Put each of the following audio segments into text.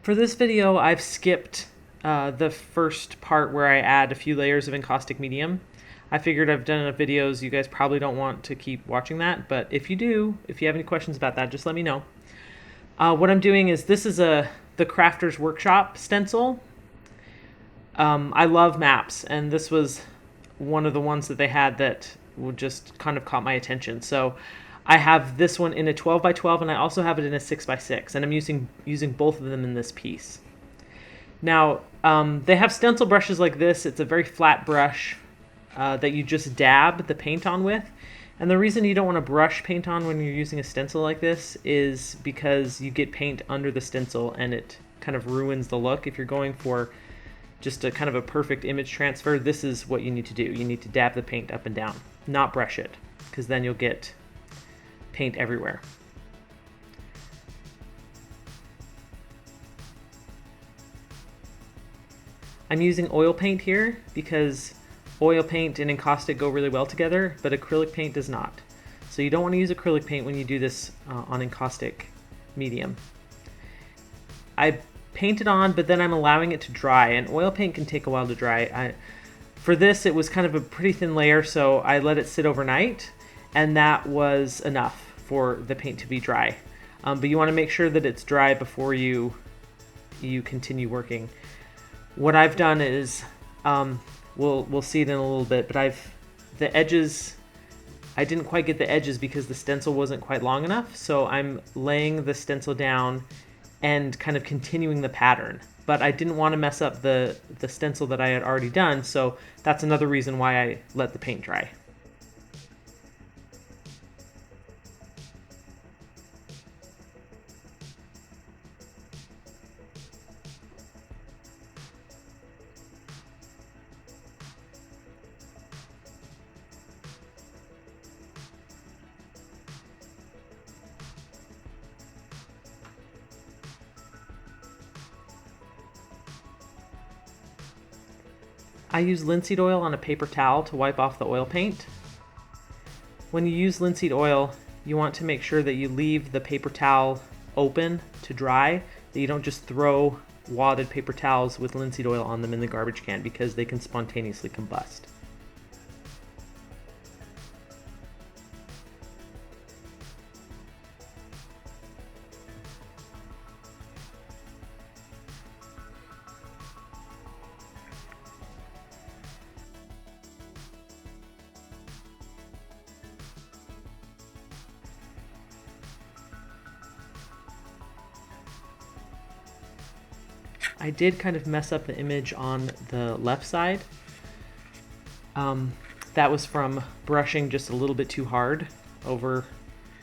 For this video, I've skipped the first part where I add a few layers of encaustic medium. I figured I've done enough videos, you guys probably don't want to keep watching that, but if you do, if you have any questions about that, just let me know. What I'm doing is, this is the Crafter's Workshop stencil. I love maps, and this was one of the ones that they had that would just kind of caught my attention. So I have this one in a 12 by 12, and I also have it in a 6 by 6, and I'm using both of them in this piece. Now, they have stencil brushes like this. It's a very flat brush that you just dab the paint on with. And the reason you don't want to brush paint on when you're using a stencil like this is because you get paint under the stencil and it kind of ruins the look. If you're going for just a kind of a perfect image transfer, this is what you need to do. You need to dab the paint up and down, not brush it, because then you'll get paint everywhere. I'm using oil paint here because oil paint and encaustic go really well together, but acrylic paint does not. So you don't want to use acrylic paint when you do this on encaustic medium. I paint it on, but then I'm allowing it to dry, and oil paint can take a while to dry. For this, it was kind of a pretty thin layer, so I let it sit overnight, and that was enough for the paint to be dry. But you want to make sure that it's dry before you continue working. What I've done is, we'll see it in a little bit, but the edges, I didn't quite get the edges because the stencil wasn't quite long enough, so I'm laying the stencil down and kind of continuing the pattern. But I didn't want to mess up the stencil that I had already done, so that's another reason why I let the paint dry. I use linseed oil on a paper towel to wipe off the oil paint. When you use linseed oil, you want to make sure that you leave the paper towel open to dry, that you don't just throw wadded paper towels with linseed oil on them in the garbage can, because they can spontaneously combust. I did kind of mess up the image on the left side. That was from brushing just a little bit too hard over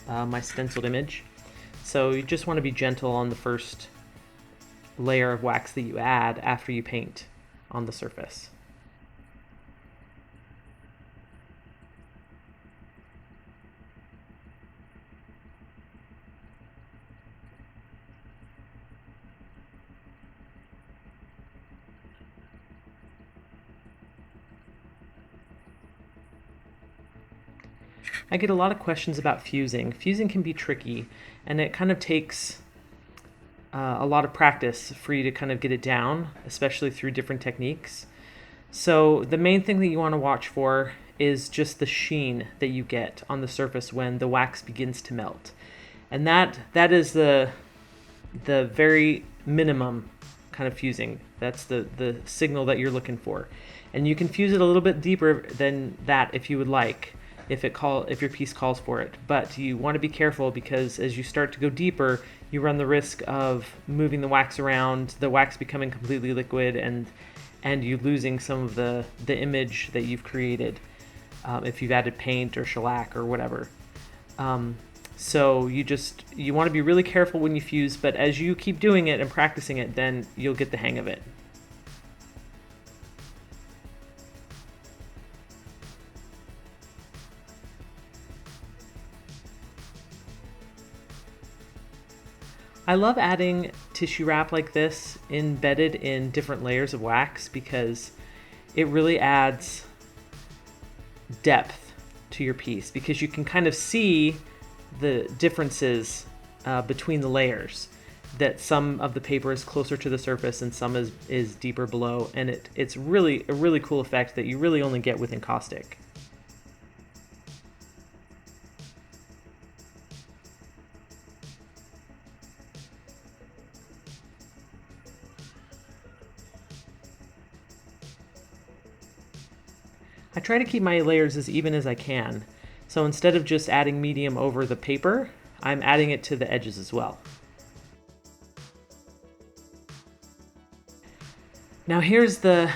my stenciled image. So you just want to be gentle on the first layer of wax that you add after you paint on the surface. I get a lot of questions about fusing. Fusing can be tricky, and it kind of takes a lot of practice for you to kind of get it down, especially through different techniques. So the main thing that you want to watch for is just the sheen that you get on the surface when the wax begins to melt. And that is the very minimum kind of fusing. That's the signal that you're looking for. And you can fuse it a little bit deeper than that if you would like, if your piece calls for it. But you want to be careful, because as you start to go deeper, you run the risk of moving the wax around, the wax becoming completely liquid, and you losing some of the image that you've created if you've added paint or shellac or whatever. So you want to be really careful when you fuse, but as you keep doing it and practicing it, then you'll get the hang of it. I love adding tissue wrap like this embedded in different layers of wax, because it really adds depth to your piece, because you can kind of see the differences between the layers. that some of the paper is closer to the surface and some is deeper below, and it's really a really cool effect that you really only get with Encaustic. I try to keep my layers as even as I can. So instead of just adding medium over the paper, I'm adding it to the edges as well. Now here's the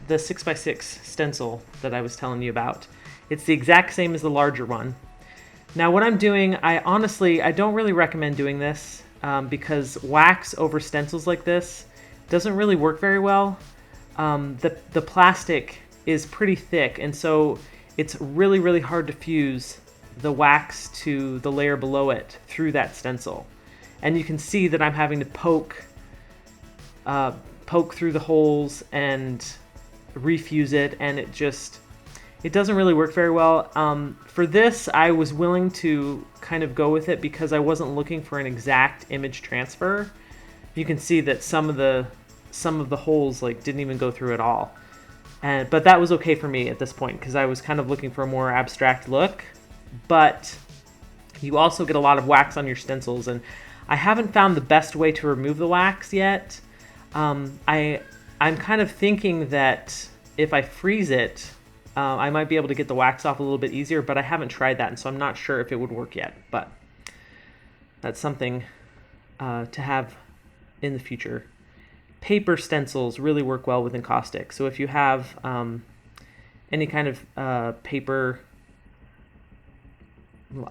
6x6 stencil that I was telling you about. It's the exact same as the larger one. Now what I'm doing, I don't really recommend doing this because wax over stencils like this doesn't really work very well. The plastic is pretty thick, and so it's really hard to fuse the wax to the layer below it through that stencil. And you can see that I'm having to poke through the holes and refuse it, and it doesn't really work very well. For this, I was willing to kind of go with it because I wasn't looking for an exact image transfer. You can see that some of the holes like didn't even go through at all. But that was okay for me at this point because I was kind of looking for a more abstract look. But you also get a lot of wax on your stencils, and I haven't found the best way to remove the wax yet. I'm kind of thinking that if I freeze it, I might be able to get the wax off a little bit easier, but I haven't tried that, and so I'm not sure if it would work yet. But that's something to have in the future. Paper stencils really work well with Encaustic. So if you have any kind of paper,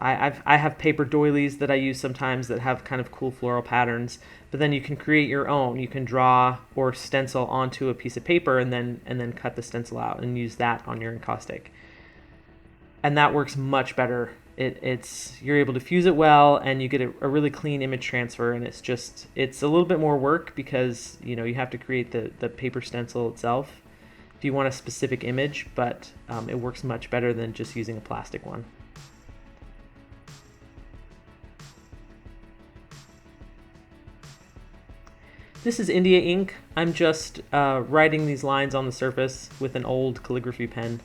I have paper doilies that I use sometimes that have kind of cool floral patterns, but then you can create your own. You can draw or stencil onto a piece of paper and then cut the stencil out and use that on your Encaustic. And that works much better. You're able to fuse it well, and you get a really clean image transfer, and it's a little bit more work because you have to create the paper stencil itself if you want a specific image, but it works much better than just using a plastic one. This is India ink. I'm just writing these lines on the surface with an old calligraphy pen.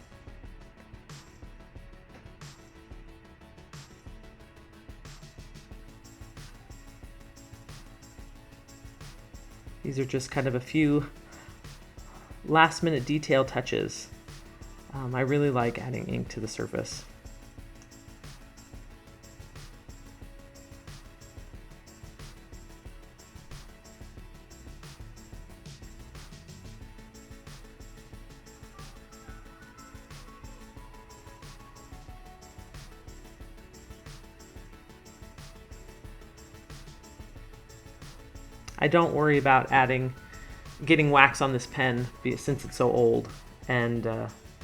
These are just kind of a few last minute detail touches. I really like adding ink to the surface. I don't worry about getting wax on this pen since it's so old, and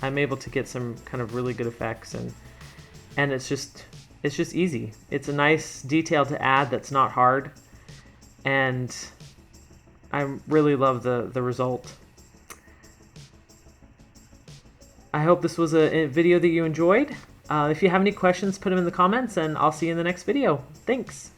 I'm able to get some kind of really good effects, and it's just easy. It's a nice detail to add that's not hard, and I really love the result. I hope this was a video that you enjoyed. If you have any questions, put them in the comments, and I'll see you in the next video. Thanks!